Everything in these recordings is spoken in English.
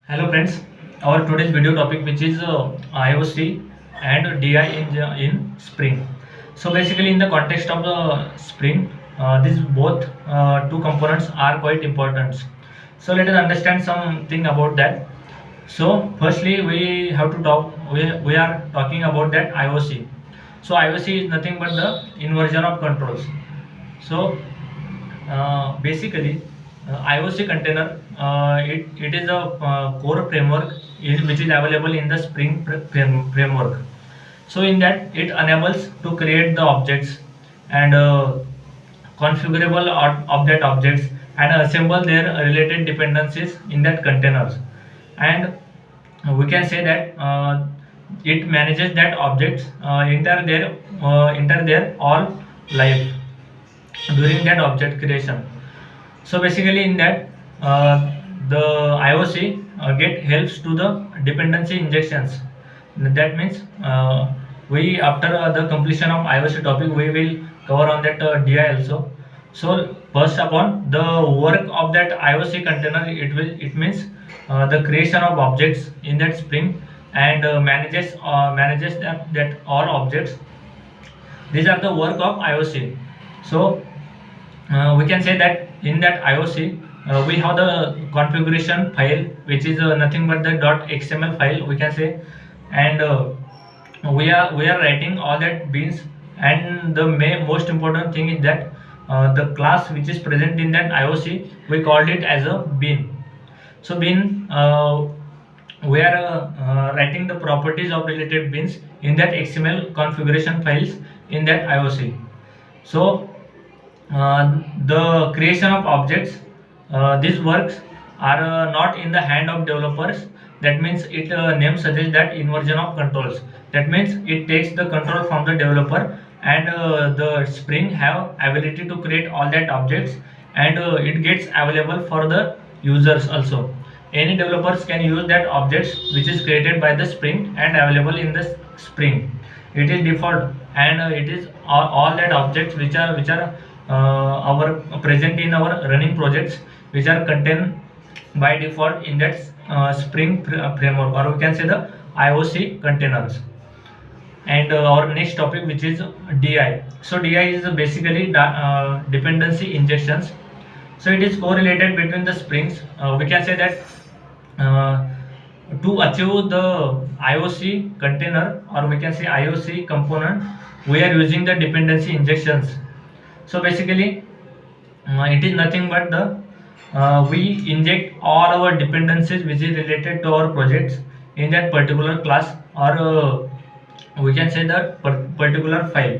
Hello friends, our today's video topic which is IOC and DI in Spring. So basically in the context of the Spring, these both two components are quite important. So let us understand something about that. So firstly we have to talk, we are talking about that IOC. So IOC is nothing but the inversion of controls. So basically, IOC container it is a core framework which is available in the Spring framework. So in that it enables to create the objects and configurable of that objects and assemble their related dependencies in that containers. And we can say that it manages that objects enter their all life during that object creation. So basically in that the IOC get helps to the dependency injections. That means we after the completion of IOC topic we will cover on that DI also. So first upon the work of that IOC container, it means the creation of objects in that Spring and manages that all objects. These are the work of IOC. So we can say that in that IOC we have the configuration file which is nothing but the .xml file we can say, and we are writing all that beans, and the most important thing is that the class which is present in that IOC we called it as a bean. So bean, we are writing the properties of related beans in that XML configuration files in that IOC. So the creation of objects, these works are not in the hand of developers. That means it name suggests that inversion of controls. That means it takes the control from the developer, and the Spring have ability to create all that objects, and it gets available for the users also. Any developers can use that objects which is created by the Spring and available in the Spring. It is default, and it is all that objects which are our present in our running projects, which are contained by default in that Spring framework, or we can say the IOC containers. And our next topic which is DI. So DI is basically dependency injections. So it is correlated between the springs. We can say that uh, to achieve the IOC container, or we can say IOC component, we are using the dependency injections. So basically it is nothing but the we inject all our dependencies which is related to our projects in that particular class, or we can say that particular file.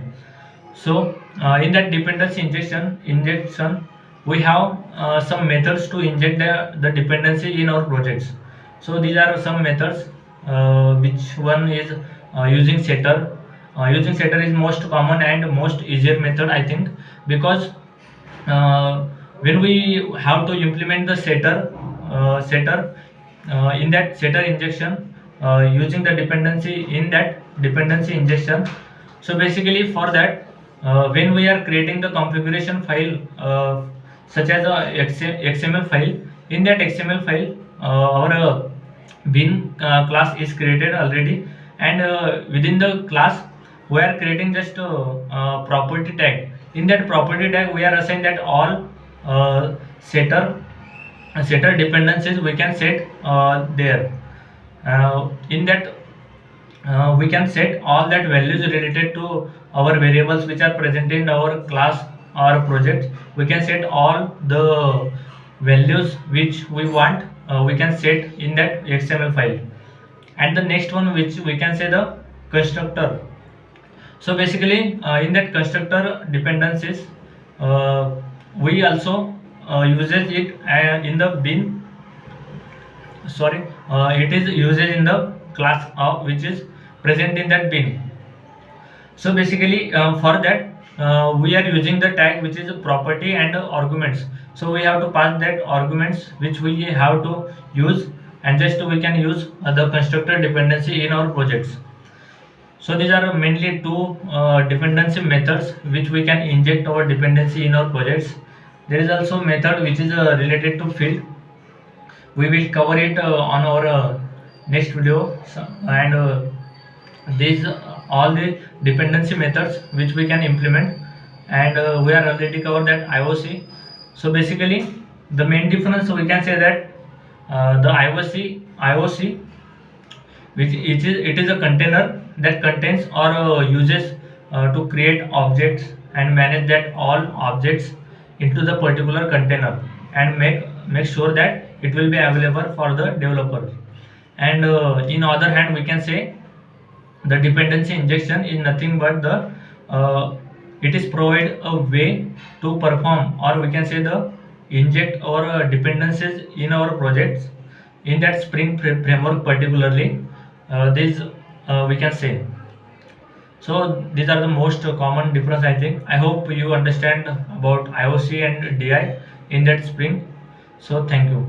So in that dependency injection we have some methods to inject the dependency in our projects. So these are some methods, which one is using setter. Using setter is most common and most easier method I think, because when we have to implement the setter in that setter injection using the dependency in that dependency injection. So basically for that, when we are creating the configuration file, such as a XML file, in that XML file our bin class is created already, and within the class we are creating just property tag. In that property tag we are assigned that all setter dependencies we can set there. In that we can set all that values related to our variables which are present in our class or project. We can set all the values which we want, we can set in that XML file. And the next one which we can say the constructor. So basically in that constructor dependencies, we also uses it in the bin, sorry, it is used in the class which is present in that bin. So basically for that we are using the tag which is a property and arguments. So we have to pass that arguments which we have to use, and just we can use the constructor dependency in our projects. So these are mainly two dependency methods which we can inject our dependency in our projects. There is also method which is related to field. we will cover it on our next video. And these all the dependency methods which we can implement, and we are already covered that IOC. So basically the main difference we can say that the IOC, which it is a container that contains or uses to create objects and manage that all objects into the particular container, and make sure that it will be available for the developers. And in other hand, we can say the dependency injection is nothing but the uh, it is provide a way to perform, or we can say the inject our dependencies in our projects in that spring framework particularly. This we can say. So these are the most common difference, I think. I hope you understand about IOC and DI in that spring. So thank you.